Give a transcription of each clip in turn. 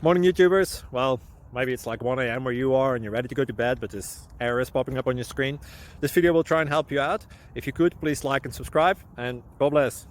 Morning, YouTubers. Well, maybe it's like 1 a.m. where you are and you're ready to go to bed, but this error is popping up on your screen. This video will try and help you out. If you could, please like and subscribe, and God bless.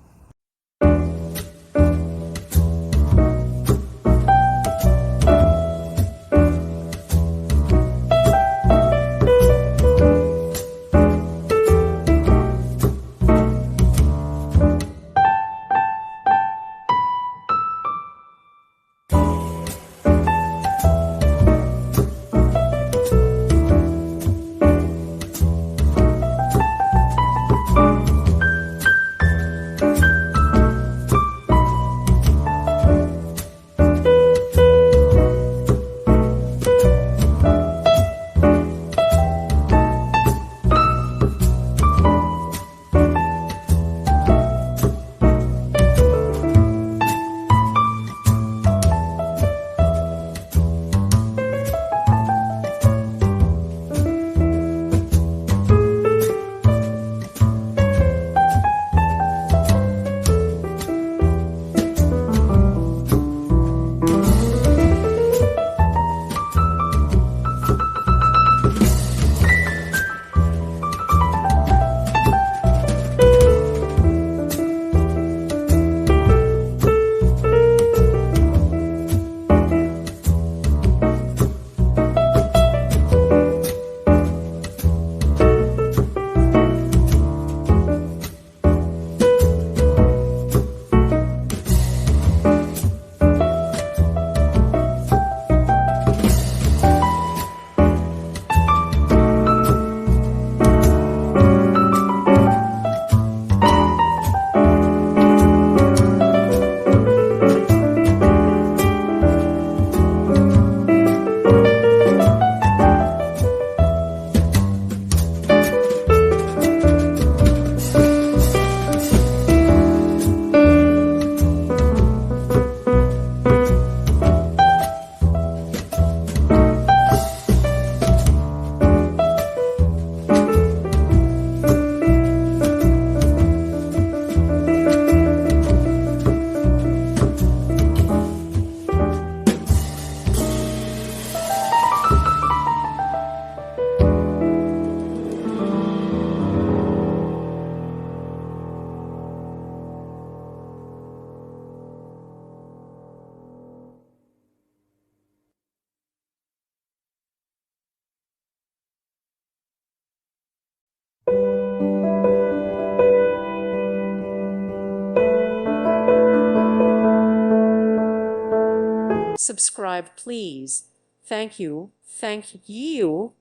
Subscribe, please. Thank you. Thank you.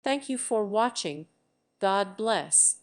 Thank you for watching. God bless.